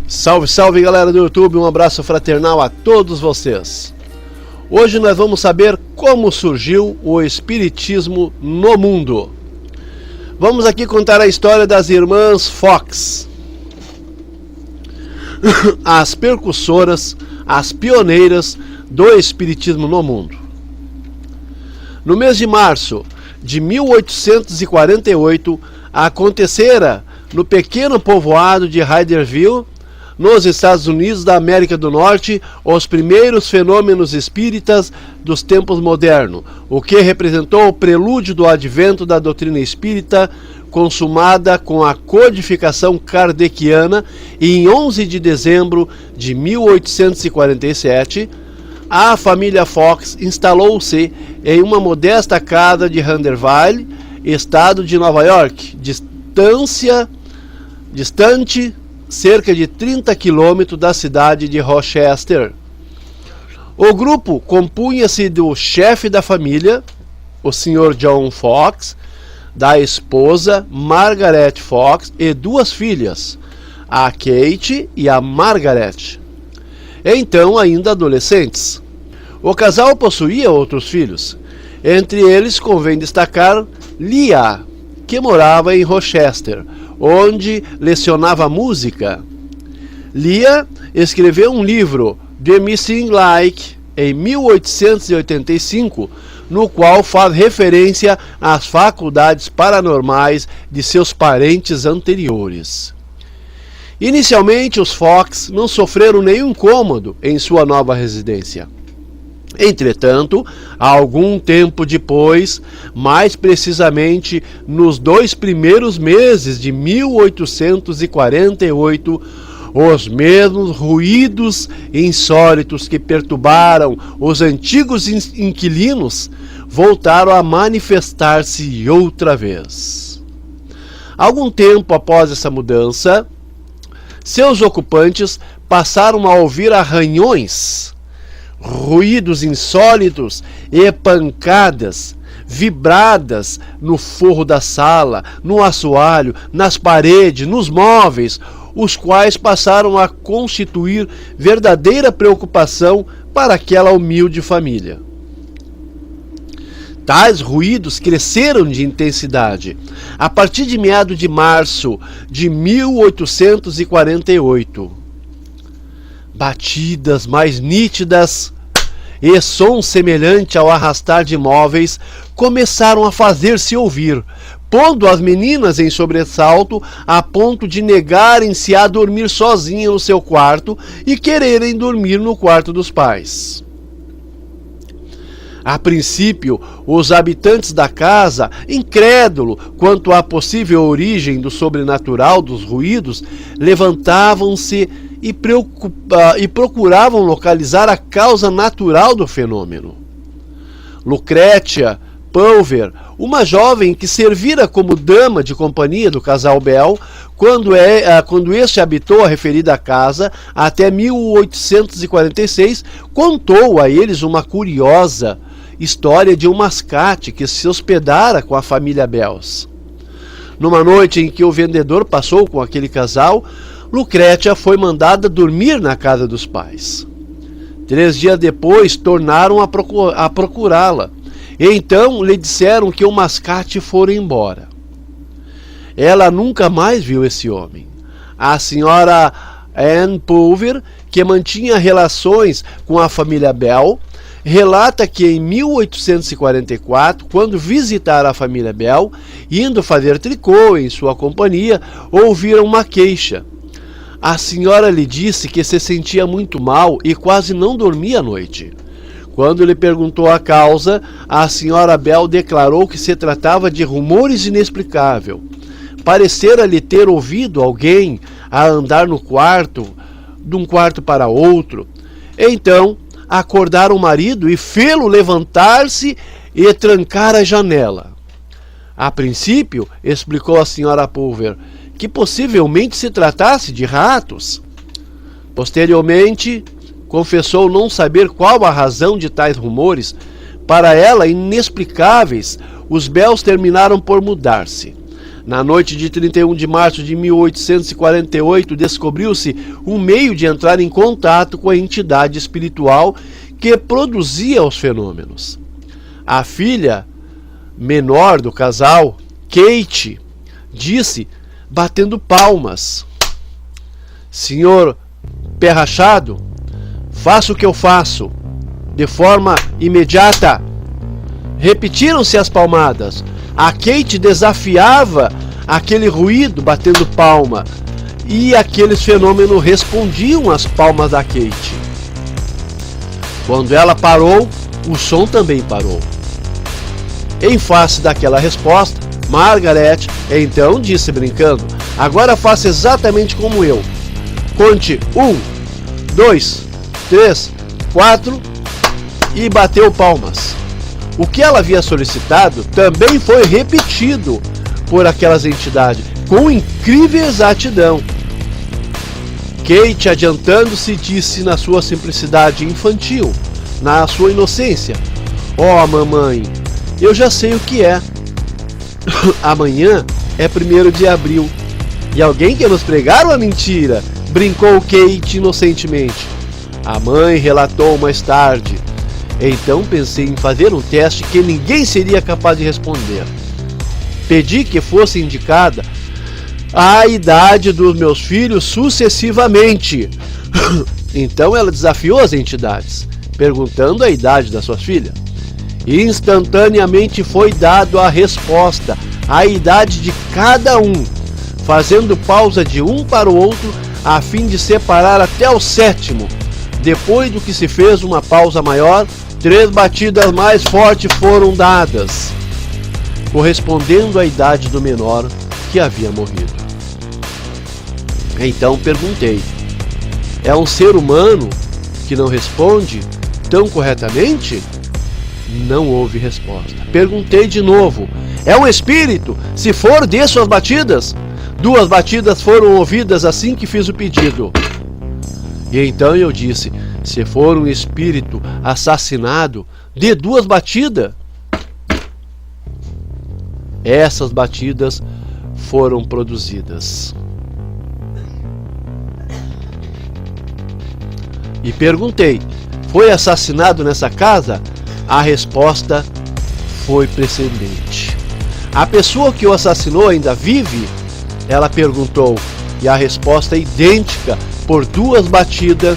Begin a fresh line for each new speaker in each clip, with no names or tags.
Salve, salve galera do YouTube, um abraço fraternal a todos vocês. Hoje nós vamos saber como surgiu o Espiritismo no mundo. Vamos aqui contar a história das irmãs Fox, as percussoras, as pioneiras do Espiritismo no mundo. No mês de março de 1848, acontecera no pequeno povoado de Hyderville, nos Estados Unidos da América do Norte, os primeiros fenômenos espíritas dos tempos modernos, o que representou o prelúdio do advento da doutrina espírita, consumada com a codificação kardeciana, e em 11 de dezembro de 1847, a família Fox instalou-se em uma modesta casa de Hyderville, estado de Nova York, distante cerca de 30 quilômetros da cidade de Rochester. O grupo compunha-se do chefe da família, o Sr. John Fox, da esposa Margaret Fox e duas filhas, a Kate e a Margaret, então ainda adolescentes. O casal possuía outros filhos. Entre eles convém destacar Leah, que morava em Rochester, onde lecionava música. Leah escreveu um livro, The Missing Link, em 1885, no qual faz referência às faculdades paranormais de seus parentes anteriores. Inicialmente, os Fox não sofreram nenhum incômodo em sua nova residência. Entretanto, algum tempo depois, mais precisamente nos 2 primeiros meses de 1848, os mesmos ruídos insólitos que perturbaram os antigos inquilinos voltaram a manifestar-se outra vez. Algum tempo após essa mudança, seus ocupantes passaram a ouvir arranhões, ruídos insólitos e pancadas vibradas no forro da sala, no assoalho, nas paredes, nos móveis, os quais passaram a constituir verdadeira preocupação para aquela humilde família. Tais ruídos cresceram de intensidade a partir de meados de março de 1848. Batidas mais nítidas e som semelhante ao arrastar de móveis começaram a fazer-se ouvir, pondo as meninas em sobressalto a ponto de negarem-se a dormir sozinhas no seu quarto e quererem dormir no quarto dos pais. A princípio, os habitantes da casa, incrédulos quanto à possível origem do sobrenatural dos ruídos, levantavam-se e procuravam localizar a causa natural do fenômeno. Lucrécia Pulver, uma jovem que servira como dama de companhia do casal Bell, quando este habitou a referida casa até 1846, contou a eles uma curiosa história de um mascate que se hospedara com a família Bells. Numa noite em que o vendedor passou com aquele casal, Lucrécia foi mandada dormir na casa dos pais. 3 dias depois, tornaram a procurá-la, e então lhe disseram que o mascate fora embora. Ela nunca mais viu esse homem. A senhora Anne Pulver, que mantinha relações com a família Bell, relata que em 1844, quando visitara a família Bell, indo fazer tricô em sua companhia, ouviram uma queixa. A senhora lhe disse que se sentia muito mal e quase não dormia à noite. Quando lhe perguntou a causa, a senhora Bell declarou que se tratava de rumores inexplicáveis. Parecera-lhe ter ouvido alguém a andar no quarto, de um quarto para outro. Então, acordaram o marido e fê-lo levantar-se e trancar a janela. A princípio, explicou a senhora Pulver, que possivelmente se tratasse de ratos. Posteriormente, confessou não saber qual a razão de tais rumores. Para ela, inexplicáveis, os Bells terminaram por mudar-se. Na noite de 31 de março de 1848, descobriu-se um meio de entrar em contato com a entidade espiritual que produzia os fenômenos. A filha menor do casal, Kate, disse, batendo palmas: "Senhor Pé Rachado, faça o que eu faço, de forma imediata." Repetiram-se as palmadas. A Kate desafiava aquele ruído batendo palma, e aqueles fenômenos respondiam às palmas da Kate. Quando ela parou, o som também parou. Em face daquela resposta, Margaret então disse brincando: "Agora faça exatamente como eu. Conte 1, 2, 3, 4 e bateu palmas." O que ela havia solicitado também foi repetido por aquelas entidades, com incrível exatidão. Kate, adiantando-se, disse na sua simplicidade infantil, na sua inocência: "Oh, mamãe, eu já sei o que é. Amanhã é 1º de abril. E alguém quer nos pregar uma mentira?" brincou Kate inocentemente. A mãe relatou mais tarde: "Então pensei em fazer um teste que ninguém seria capaz de responder. Pedi que fosse indicada a idade dos meus filhos sucessivamente." Então ela desafiou as entidades, perguntando a idade das suas filhas. Instantaneamente foi dado a resposta, a idade de cada um, fazendo pausa de um para o outro a fim de separar até o 7º. Depois do que se fez uma pausa maior, 3 batidas mais fortes foram dadas, correspondendo à idade do menor que havia morrido. Então perguntei: "É um ser humano que não responde tão corretamente?" Não houve resposta. Perguntei de novo: "É um espírito? Se for, dê suas batidas." 2 batidas foram ouvidas assim que fiz o pedido. E então eu disse: "Se for um espírito assassinado, dê 2 batidas." Essas batidas foram produzidas. E perguntei: "Foi assassinado nessa casa?" A resposta foi precedente. "A pessoa que o assassinou ainda vive?" Ela perguntou, e a resposta é idêntica. Por 2 batidas,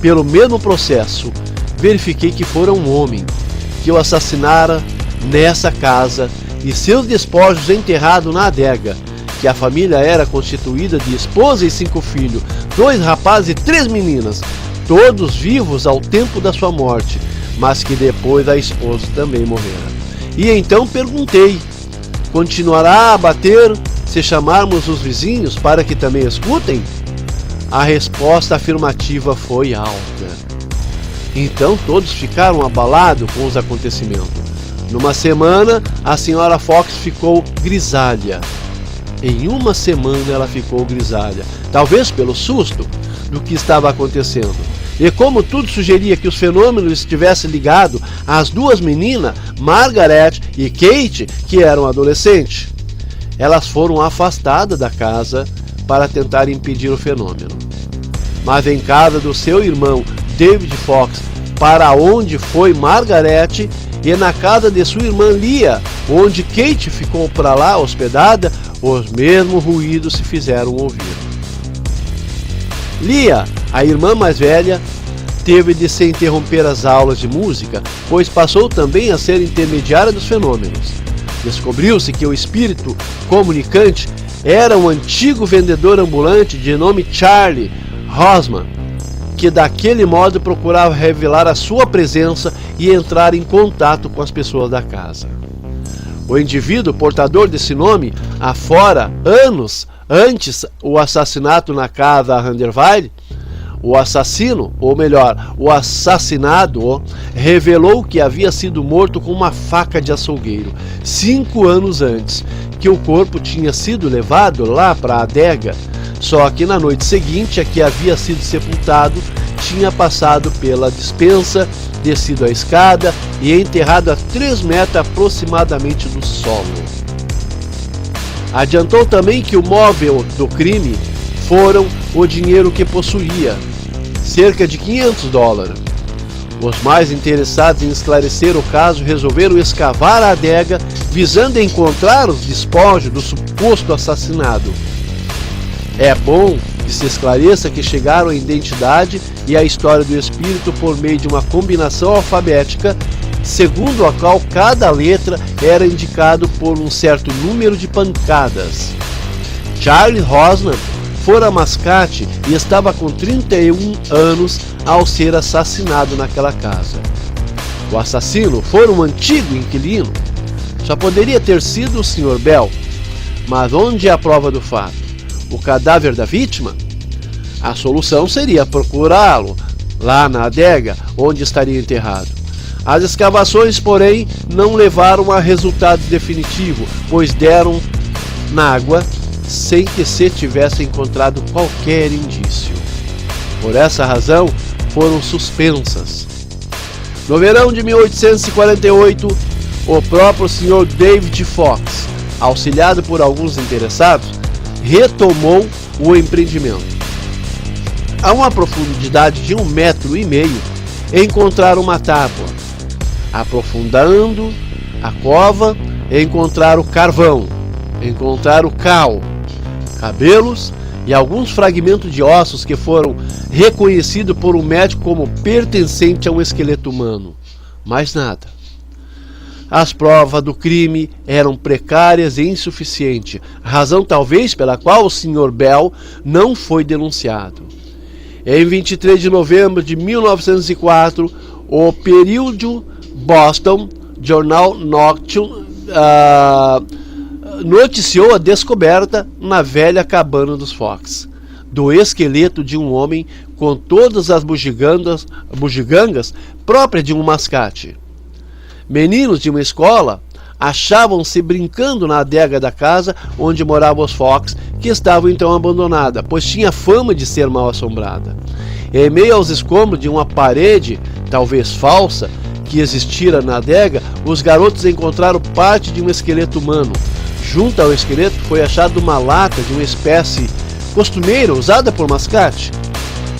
pelo mesmo processo, verifiquei que fora um homem que o assassinara nessa casa e seus despojos enterrados na adega, que a família era constituída de esposa e 5 filhos, 2 rapazes e 3 meninas, todos vivos ao tempo da sua morte, mas que depois a esposa também morrera. E então perguntei: "Continuará a bater se chamarmos os vizinhos para que também escutem?" A resposta afirmativa foi alta. Então todos ficaram abalados com os acontecimentos. Numa semana, a senhora Fox ficou grisalha. Em uma semana ela ficou grisalha, talvez pelo susto do que estava acontecendo. E como tudo sugeria que os fenômenos estivessem ligados às 2 meninas, Margaret e Kate, que eram adolescentes, elas foram afastadas da casa para tentar impedir o fenômeno. Mas em casa do seu irmão David Fox, para onde foi Margaret, e na casa de sua irmã Leah, onde Kate ficou para lá hospedada, os mesmos ruídos se fizeram ouvir. Leah, a irmã mais velha, teve de se interromper as aulas de música, pois passou também a ser intermediária dos fenômenos. Descobriu-se que o espírito comunicante era um antigo vendedor ambulante de nome Charlie Rosman, que daquele modo procurava revelar a sua presença e entrar em contato com as pessoas da casa. O indivíduo portador desse nome, afora anos antes o assassinato na casa Randerville, o assassino, ou melhor, o assassinado, revelou que havia sido morto com uma faca de açougueiro 5 anos antes, que o corpo tinha sido levado lá para a adega, só que na noite seguinte a que havia sido sepultado, tinha passado pela despensa, descido a escada e enterrado a 3 metros aproximadamente do solo. Adiantou também que o móvel do crime foram o dinheiro que possuía, cerca de $500. Os mais interessados em esclarecer o caso resolveram escavar a adega visando encontrar os despojos do suposto assassinado. É bom que se esclareça que chegaram à identidade e à história do espírito por meio de uma combinação alfabética, segundo a qual cada letra era indicado por um certo número de pancadas. Charlie Rosnan fora mascate e estava com 31 anos ao ser assassinado naquela casa. O assassino fora um antigo inquilino. Só poderia ter sido o Sr. Bell. Mas onde é a prova do fato? O cadáver da vítima? A solução seria procurá-lo lá na adega onde estaria enterrado. As escavações, porém, não levaram a resultado definitivo, pois deram na água sem que se tivesse encontrado qualquer indício. Por essa razão, foram suspensas. No verão de 1848, o próprio Sr. David Fox, auxiliado por alguns interessados, retomou o empreendimento. A uma profundidade de 1,5 metros, encontraram uma tábua. Aprofundando a cova, encontraram carvão, encontraram cal, cabelos e alguns fragmentos de ossos que foram reconhecidos por um médico como pertencente a um esqueleto humano. Mais nada. As provas do crime eram precárias e insuficientes, razão talvez pela qual o Sr. Bell não foi denunciado. Em 23 de novembro de 1904, o período Boston Journal Nocturne noticiou a descoberta na velha cabana dos Fox do esqueleto de um homem com todas as bugigangas próprias de um mascate. Meninos de uma escola achavam-se brincando na adega da casa onde moravam os Fox, que estavam então abandonada, pois tinha fama de ser mal assombrada. Em meio aos escombros de uma parede, talvez falsa, que existira na adega, os garotos encontraram parte de um esqueleto humano. Junto ao esqueleto foi achada uma lata de uma espécie costumeira usada por mascate.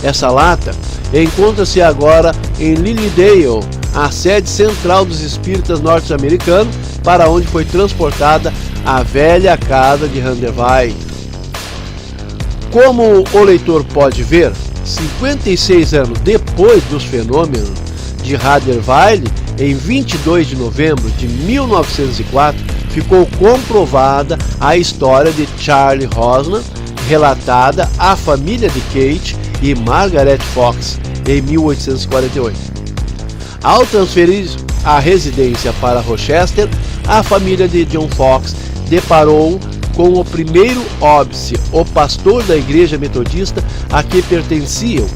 Essa lata encontra-se agora em Lilydale, a sede central dos espíritas norte-americanos, para onde foi transportada a velha casa de Handerville. Como o leitor pode ver, 56 anos depois dos fenômenos de Handerville, em 22 de novembro de 1904, ficou comprovada a história de Charlie Rosnan, relatada à família de Kate e Margaret Fox em 1848. Ao transferir a residência para Rochester, a família de John Fox deparou com o primeiro óbice, o pastor da igreja metodista a que pertenciam,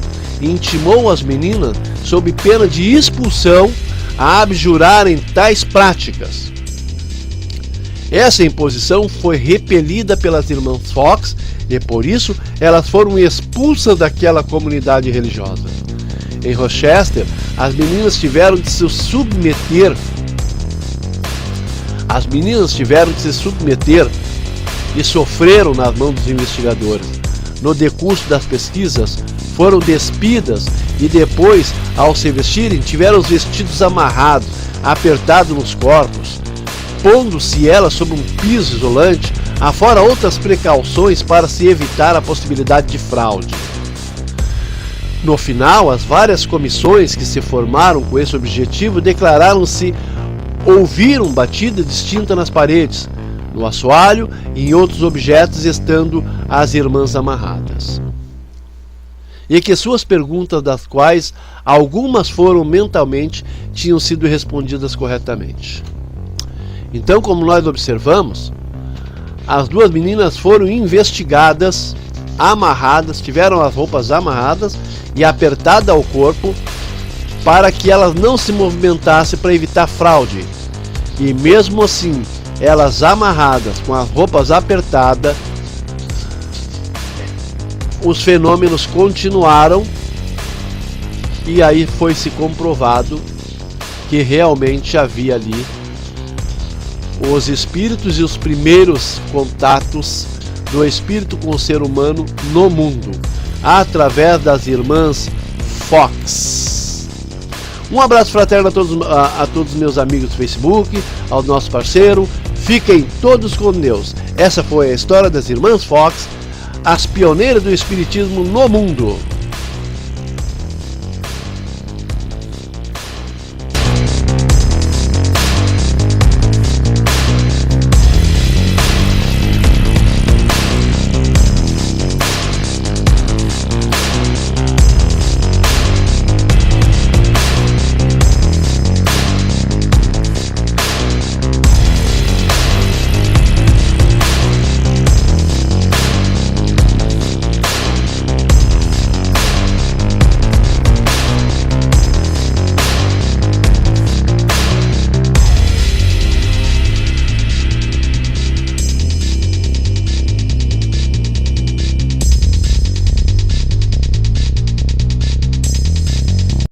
e intimou as meninas, sob pena de expulsão, a abjurarem tais práticas. Essa imposição foi repelida pelas irmãs Fox e, por isso, elas foram expulsas daquela comunidade religiosa. Em Rochester, as meninas tiveram de se submeter e sofreram nas mãos dos investigadores. No decurso das pesquisas, foram despidas e depois, ao se vestirem, tiveram os vestidos amarrados, apertados nos corpos, pondo-se elas sobre um piso isolante, afora outras precauções para se evitar a possibilidade de fraude. No final, as várias comissões que se formaram com esse objetivo declararam-se ouviram batida distinta nas paredes, no assoalho e em outros objetos, estando as irmãs amarradas. E que suas perguntas, das quais algumas foram mentalmente, tinham sido respondidas corretamente. Então, como nós observamos, as duas meninas foram investigadas, amarradas, tiveram as roupas amarradas e apertadas ao corpo para que elas não se movimentassem para evitar fraude. E mesmo assim, elas amarradas, com as roupas apertadas, os fenômenos continuaram e aí foi se comprovado que realmente havia ali os espíritos e os primeiros contatos do espírito com o ser humano no mundo, através das irmãs Fox. Um abraço fraterno a todos meus amigos do Facebook, ao nosso parceiro. Fiquem todos com Deus. Essa foi a história das irmãs Fox, as pioneiras do espiritismo no mundo.